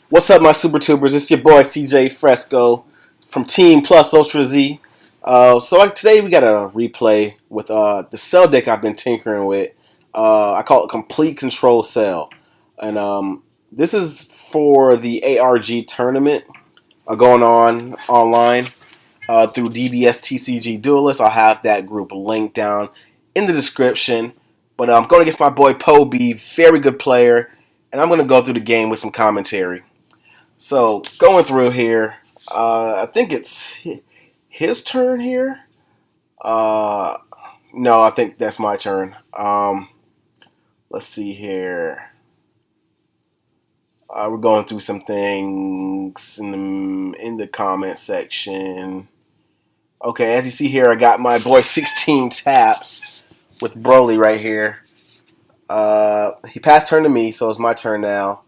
What's up, my super tubers? It's your boy CJ Fresco from Team Plus Ultra Z. Today we got a replay with the cell deck I've been tinkering with. I call it Complete Control Cell, and this is for the ARG tournament going on online through DBS TCG Duelist. I'll have that group linked down in the description. But I'm going against my boy Poe B, very good player, and I'm going to go through the game with some commentary. So, going through here, I think it's his turn here. No, I think that's my turn. Let's see here. We're going through some things in the comment section. Okay, as you see here, I got my boy 16 taps with Broly right here. He passed turn to me, so it's my turn now.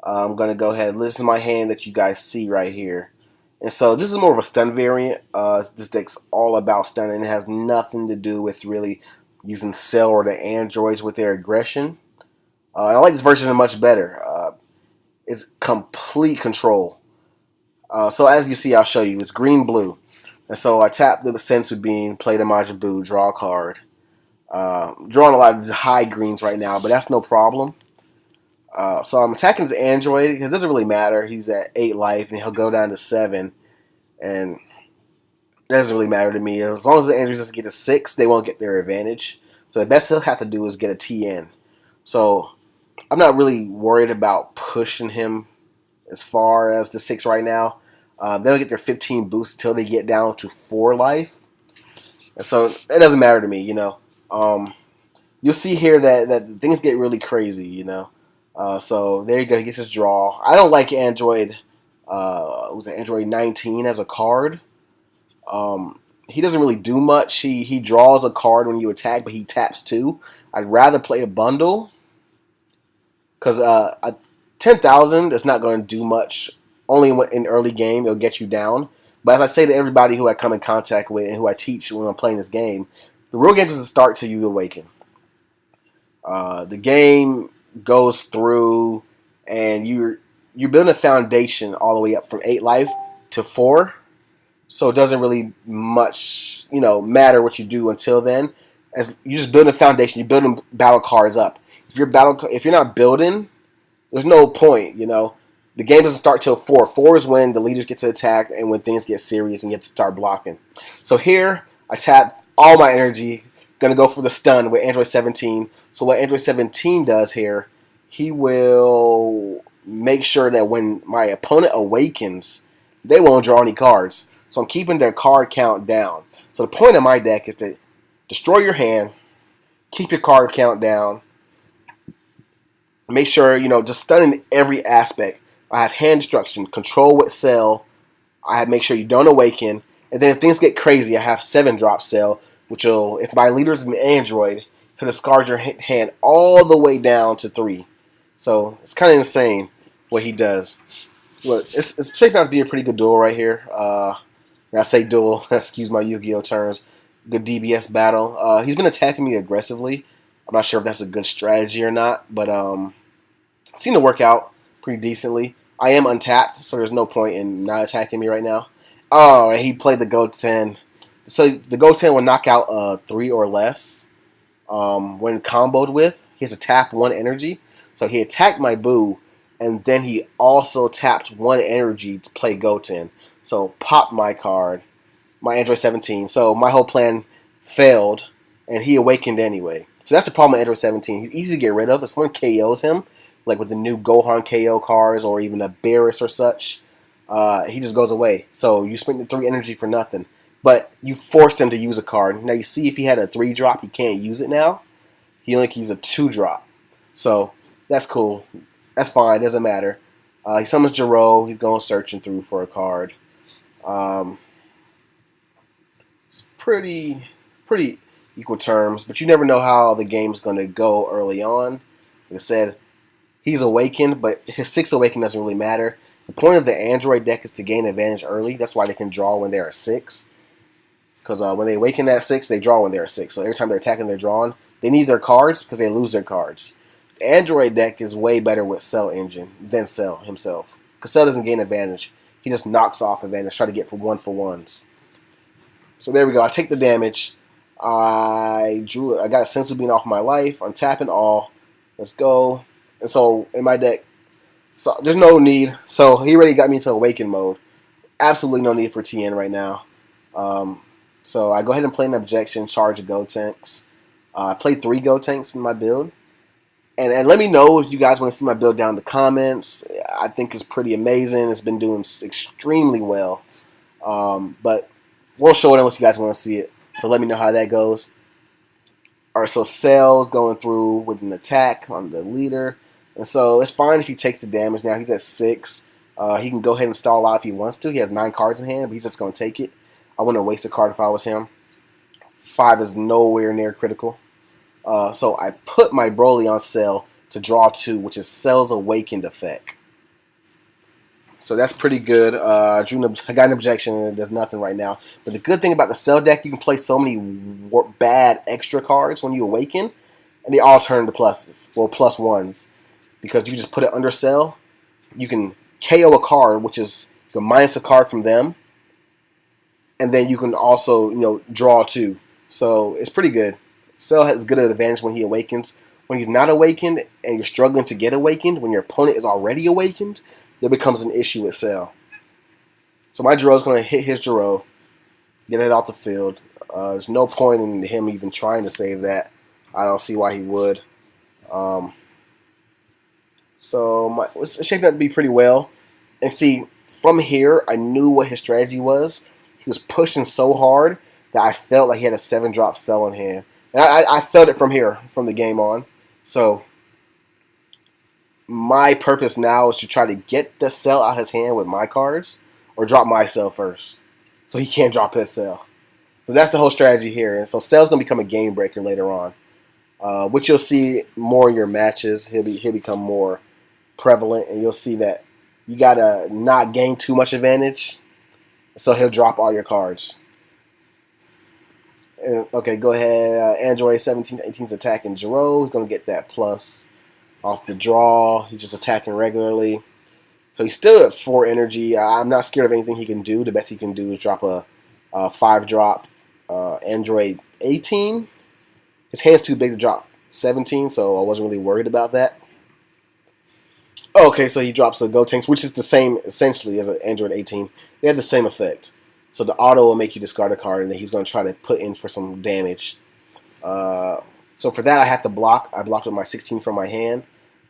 I'm going to go ahead. This is my hand that you guys see right here. And so this is more of a stun variant. This deck's all about stunning. It has nothing to do with really using Cell or the androids with their aggression. I like this version much better. It's complete control. So as you see, I'll show you. It's green-blue. And so I tap the Sensu Bean, play the Majin Buu, draw a card. Drawing a lot of these high greens right now, but that's no problem. So I'm attacking his android because it doesn't really matter. He's at 8 life and he'll go down to 7. And it doesn't really matter to me. As long as the androids just get to 6, they won't get their advantage. So the best he'll have to do is get a TN. So I'm not really worried about pushing him as far as the 6 right now. They don't get their 15 boost until they get down to 4 life. And so it doesn't matter to me, you know. You'll see here that things get really crazy, you know. So there you go. He gets his draw. I don't like Android. Was it Android 19 as a card? He doesn't really do much. He draws a card when you attack, but he taps 2. I'd rather play a bundle because 10,000 is not going to do much. Only in early game it'll get you down. But as I say to everybody who I come in contact with and who I teach when I'm playing this game, the real game doesn't start till you awaken. The game goes through, and you're building a foundation all the way up from 8 life to 4. So it doesn't really much, matter what you do until then. As you just build a foundation, you're building battle cards up. If you're not building, there's no point. The game doesn't start till 4. 4 is when the leaders get to attack and when things get serious and you have to start blocking. So here I tap all my energy. Gonna go for the stun with Android 17. So what Android 17 does here, he will make sure that when my opponent awakens, they won't draw any cards. So I'm keeping their card count down. So the point of my deck is to destroy your hand, keep your card count down, make sure, just stunning every aspect. I have hand destruction, control with Cell. I have make sure you don't awaken. And then if things get crazy, I have 7-drop Cell, which will, if my leader is an android, he'll discard your hand all the way down to 3. So it's kind of insane what he does. But it's shaping out to be a pretty good duel right here. I say duel, excuse my Yu-Gi-Oh terms. Good DBS battle. He's been attacking me aggressively. I'm not sure if that's a good strategy or not, but it seemed to work out pretty decently. I am untapped, so there's no point in not attacking me right now. Oh, and he played the Go-10. So the Go-10 will knock out 3 or less when comboed with. He has to tap 1 energy. So he attacked my Buu, and then he also tapped 1 energy to play Go-10. So popped my card, my Android 17. So my whole plan failed, and he awakened anyway. So that's the problem with Android 17. He's easy to get rid of. If someone KOs him, like with the new Gohan KO cards or even a Barris or such, he just goes away. So you spent the 3 energy for nothing. But you forced him to use a card. Now you see if he had a 3-drop, he can't use it now. He only can use a 2-drop. So that's cool. That's fine. Doesn't matter. He summons Jiro. He's going searching through for a card. It's pretty equal terms, but you never know how the game's going to go early on. Like I said, he's awakened, but his 6 awaken doesn't really matter. The point of the Android deck is to gain advantage early. That's why they can draw when they're at 6. Because when they awaken at 6, they draw when they're at 6. So every time they're attacking, they're drawing. They need their cards because they lose their cards. Android deck is way better with Cell engine than Cell himself. Because Cell doesn't gain advantage. He just knocks off advantage, try to get for ones. So there we go. I take the damage. I got a Sensu Bean off my life. I'm tapping all. Let's go. And so in my deck, so there's no need. So he already got me into Awaken mode. Absolutely no need for TN right now. So I go ahead and play an objection, charge a Gotenks. I played 3 Gotenks in my build. And let me know if you guys want to see my build down in the comments. I think it's pretty amazing. It's been doing extremely well. But we'll show it unless you guys want to see it. So let me know how that goes. Alright, so Cell's going through with an attack on the leader. And so it's fine if he takes the damage now. He's at 6. He can go ahead and stall out if he wants to. He has 9 cards in hand, but he's just going to take it. I wouldn't waste a card if I was him. 5 is nowhere near critical. So I put my Broly on Cell to draw 2, which is Cell's Awakened effect. So that's pretty good. I got an objection and it does nothing right now. But the good thing about the Cell deck, you can play so many bad extra cards when you awaken, and they all turn to pluses, well, plus ones, because you just put it under Cell. You can KO a card, which is you can minus a card from them, and then you can also draw 2. So it's pretty good. Cell has good advantage when he awakens. When he's not awakened and you're struggling to get awakened, when your opponent is already awakened, there becomes an issue with Cell. So my Jiro's going to hit his Jiro, get it off the field. There's no point in him even trying to save that. I don't see why he would. So it's shaping up to be pretty well. And see, from here, I knew what his strategy was. He was pushing so hard that I felt like he had a 7-drop Cell in hand. And I felt it from here, from the game on. So my purpose now is to try to get the Cell out of his hand with my cards, or drop my Cell first, so he can't drop his Cell. So that's the whole strategy here. And so Cell's going to become a game breaker later on, which you'll see more in your matches. He'll become more prevalent, and you'll see that you got to not gain too much advantage, so he'll drop all your cards. Okay, go ahead. Android 17 to 18 is attacking Jiro. He's going to get that plus off the draw. He's just attacking regularly. So he's still at 4 energy. I'm not scared of anything he can do. The best he can do is drop a 5-drop Android 18. His hand's too big to drop 17, so I wasn't really worried about that. Okay, so he drops a Gotenks, which is the same essentially as an Android 18. They have the same effect. So the auto will make you discard a card, and then he's going to try to put in for some damage. So for that, I have to block. I blocked with my 16 from my hand.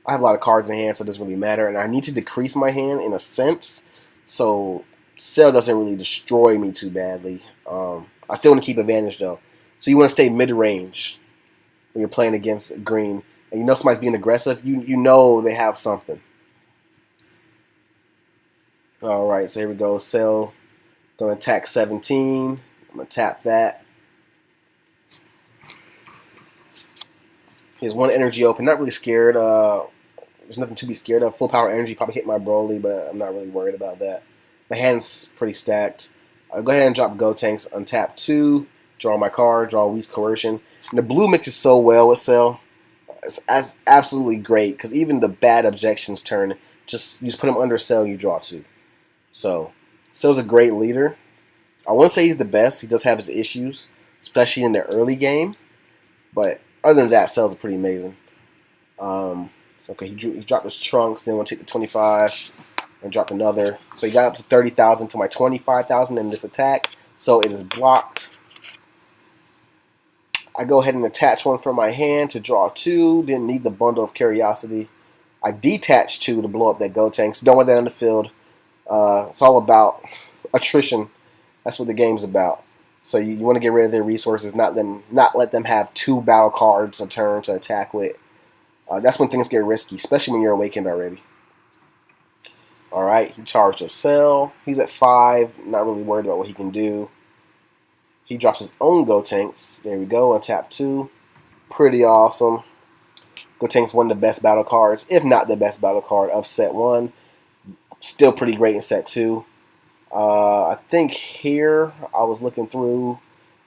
I have a lot of cards in hand, so it doesn't really matter. And I need to decrease my hand in a sense, so Cell doesn't really destroy me too badly. I still want to keep advantage, though. So you want to stay mid-range when you're playing against green. And you know somebody's being aggressive, you know they have something. Alright, so here we go. Cell going to attack 17. I'm going to tap that. He has 1 energy open. Not really scared. There's nothing to be scared of. Full power energy probably hit my Broly, but I'm not really worried about that. My hand's pretty stacked. I'll go ahead and drop Gotenks, untap 2, draw my card, draw Whis Coercion. And the blue mixes so well with Cell. It's absolutely great, because even the bad objections turn, you just put him under Cell, you draw 2. So Cell's a great leader. I wouldn't say he's the best. He does have his issues, especially in the early game. But other than that, Cell's pretty amazing. Okay, he dropped his Trunks, then we'll take the 25 and drop another. So he got up to 30,000 to my 25,000 in this attack. So it is blocked. I go ahead and attach 1 from my hand to draw 2. Didn't need the bundle of Curiosity. I detach 2 to blow up that Gotenks. Don't want that on the field. It's all about attrition. That's what the game's about. So you want to get rid of their resources, not let them have 2 battle cards a turn to attack with. That's when things get risky, especially when you're awakened already. Alright, he charged a Cell. He's at 5, not really worried about what he can do. He drops his own Gotenks. There we go, untap 2. Pretty awesome. Gotenks one of the best battle cards, if not the best battle card of set 1. Still pretty great in set 2. I think here I was looking through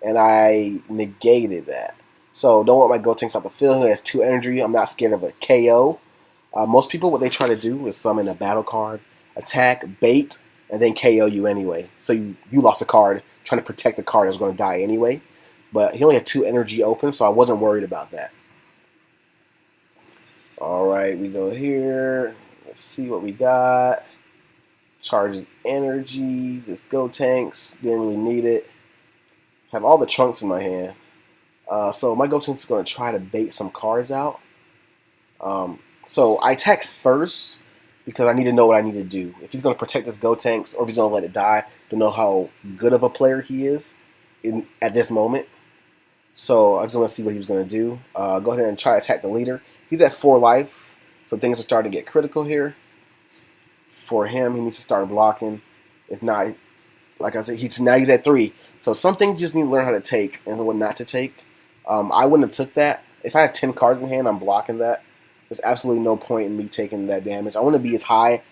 and I negated that. So don't want my Gotenks out the field. He has 2 energy. I'm not scared of a KO. Most people, what they try to do is summon a battle card, attack, bait, and then KO you anyway. So you lost a card trying to protect the card that's going to die anyway. But he only had 2 energy open, so I wasn't worried about that. Alright, we go here. Let's see what we got. Charges energy. This Gotenks. Didn't really need it. Have all the trunks in my hand. So my Gotenks is going to try to bait some cards out. So I attack first because I need to know what I need to do. If he's going to protect this Gotenks or if he's going to let it die, to know how good of a player he is at this moment. So I just want to see what he was going to do. Go ahead and try to attack the leader. He's at 4 life, so things are starting to get critical here. For him, he needs to start blocking. If not, like I said, now he's at 3. So some things you just need to learn how to take and what not to take. I wouldn't have took that. If I have 10 cards in hand, I'm blocking that. There's absolutely no point in me taking that damage. I want to be as high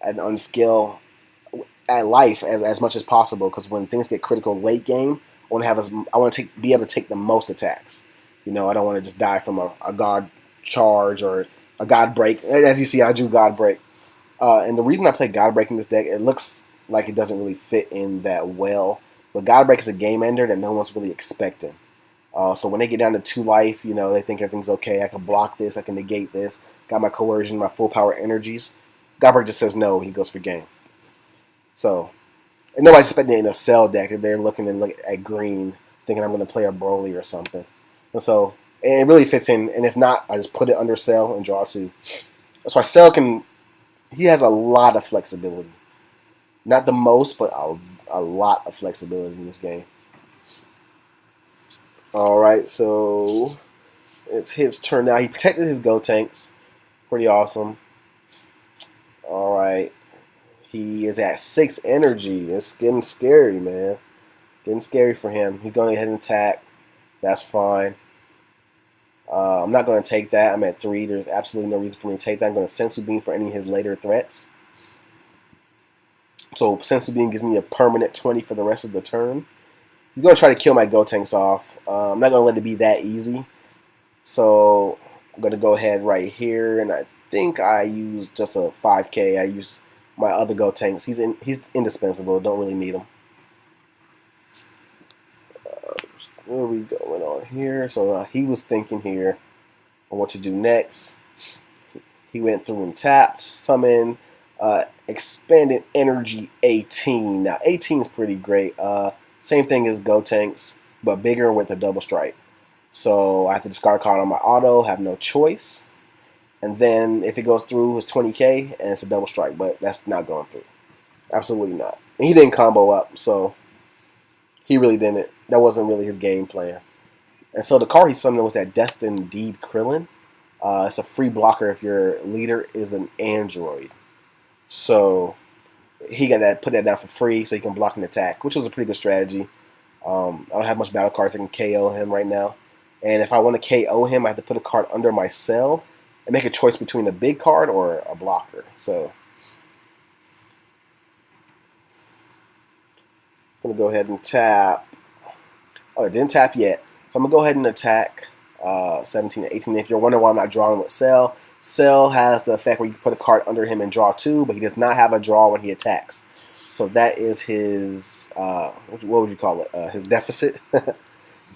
on skill at life as much as possible, because when things get critical late game, I want to be able to take the most attacks. I don't want to just die from a God charge or a God break. As you see, I drew God break. And the reason I play God break in this deck, it looks like it doesn't really fit in that well. But God break is a game ender that no one's really expecting. So when they get down to 2 life, they think everything's okay. I can block this. I can negate this. Got my coercion, my full power energies. Godbreak just says no. He goes for game. So, and nobody's expecting it in a cell deck. They're looking at green, thinking I'm going to play a Broly or something. And it really fits in. And if not, I just put it under cell and draw 2. That's why cell he has a lot of flexibility. Not the most, but a lot of flexibility in this game. Alright, so it's his turn now. He protected his Gotenks. Pretty awesome. Alright. He is at 6 energy. It's getting scary, man. Getting scary for him. He's going to go ahead and attack. That's fine. I'm not going to take that. I'm at 3. There's absolutely no reason for me to take that. I'm going to Sensu Beam for any of his later threats. So Sensu Beam gives me a permanent 20 for the rest of the turn. He's going to try to kill my Gotenks off. I'm not going to let it be that easy. So I'm going to go ahead right here. And I think I used just a 5k. I used my other Gotenks. He's indispensable. Don't really need him. Where are we going on here? So he was thinking here on what to do next. He went through and tapped. Summon expanded energy 18. Now 18 is pretty great. Same thing as Gotenks, but bigger with a double strike. So I have to discard a card on my auto, have no choice. And then if it goes through, it's 20k, and it's a double strike, but that's not going through. Absolutely not. And he didn't combo up, so he really didn't. That wasn't really his game plan. And so the card he summoned was that Destined Deed Krillin. It's a free blocker if your leader is an android. So he got that, put that down for free so he can block an attack, which was a pretty good strategy. I don't have much battle cards that can KO him right now. And if I want to KO him, I have to put a card under my cell and make a choice between a big card or a blocker. So I'm going to go ahead and tap. Oh, it didn't tap yet. So I'm going to go ahead and attack 17 and 18. If you're wondering why I'm not drawing with Cell, Cell has the effect where you can put a card under him and draw 2, but he does not have a draw when he attacks. So that is his, what would you call it, his deficit?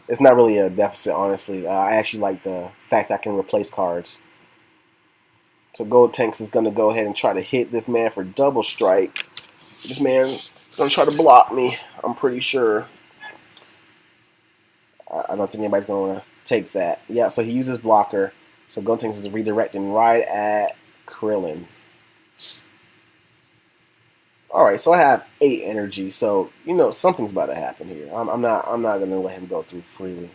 It's not really a deficit, honestly. I actually like the fact I can replace cards. So Gotenks is going to go ahead and try to hit this man for double strike. This man is going to try to block me, I'm pretty sure. I don't think anybody's going to take that. Yeah, so he uses blocker. So Gotenks is redirecting right at Krillin. Alright, so I have 8 energy, so something's about to happen here. I'm not gonna let him go through freely.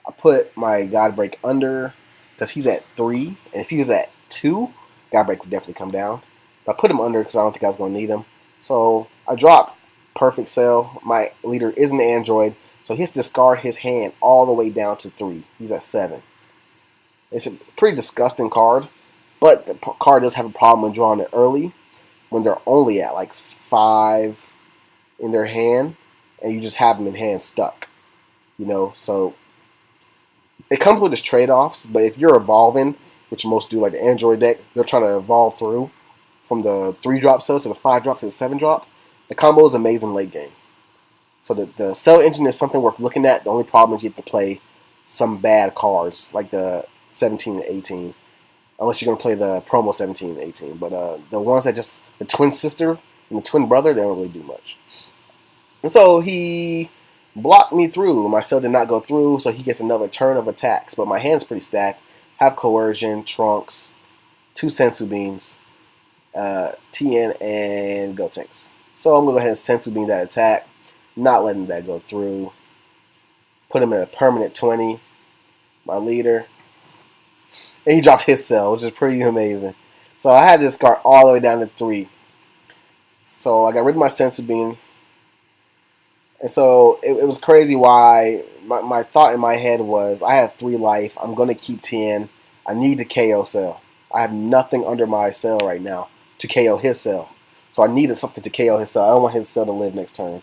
I put my God Break under because he's at 3, and if he was at 2, God Break would definitely come down. But I put him under because I don't think I was gonna need him. So I dropped Perfect Cell. My leader is an android, so he has to discard his hand all the way down to 3. He's at 7. It's a pretty disgusting card, but the card does have a problem when drawing it early, when they're only at like 5 in their hand, and you just have them in hand stuck. So It comes with its trade-offs, but if you're evolving, which most do, like the Android deck, they're trying to evolve through from the 3-drop cell to the 5-drop to the 7-drop. The combo is amazing late game. So the cell engine is something worth looking at. The only problem is you have to play some bad cards, like the 17 and 18, unless you're going to play the promo 17 and 18. But the ones that just, the twin sister and the twin brother, they don't really do much. And so he blocked me through. My cell did not go through, so he gets another turn of attacks. But my hand's pretty stacked. Have Coercion, Trunks, 2 Sensu Beans, TN, and Gotenks. So I'm going to go ahead and Sensu Beam that attack, not letting that go through. Put him in a permanent 20, my leader. And he dropped his cell, which is pretty amazing. So I had to discard all the way down to 3. So I got rid of my Sensu Beam. And so it was crazy why my thought in my head was, I have 3 life. I'm going to keep 10. I need to KO cell. I have nothing under my cell right now to KO his cell. So I needed something to KO his cell. I don't want his cell to live next turn.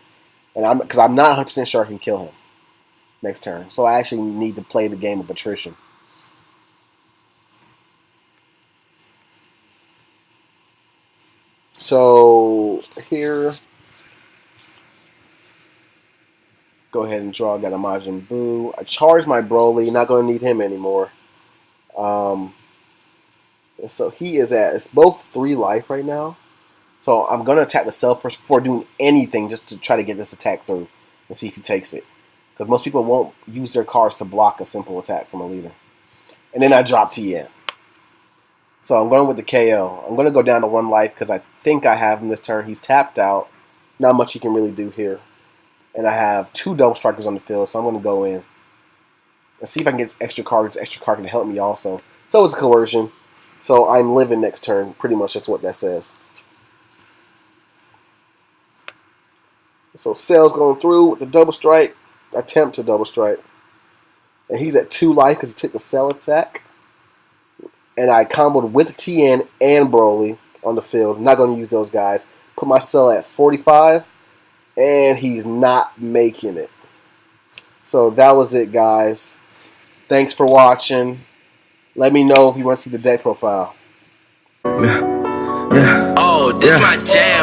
And because I'm not 100% sure I can kill him next turn. So I actually need to play the game of attrition. So here, go ahead and draw. I got a Majin Buu. I charge my Broly. Not going to need him anymore. So he is at, it's both 3 life right now. So I'm going to attack the cell first before doing anything, just to try to get this attack through and see if he takes it. Because most people won't use their cards to block a simple attack from a leader. And then I drop TN. So I'm going with the KO. I'm going to go down to 1 life because I think I have him this turn. He's tapped out. Not much he can really do here. And I have 2 double strikers on the field, so I'm going to go in and see if I can get extra cards. Extra card can help me also. So is Coercion. So I'm living next turn. Pretty much that's what that says. So Cell's going through with the double strike. Attempt to double strike. And he's at 2 life because he took the Cell attack. And I comboed with TN and Broly on the field. Not going to use those guys. Put my Cell at 45. And he's not making it. So that was it, guys. Thanks for watching. Let me know if you want to see the deck profile. Yeah. Oh, this my jam.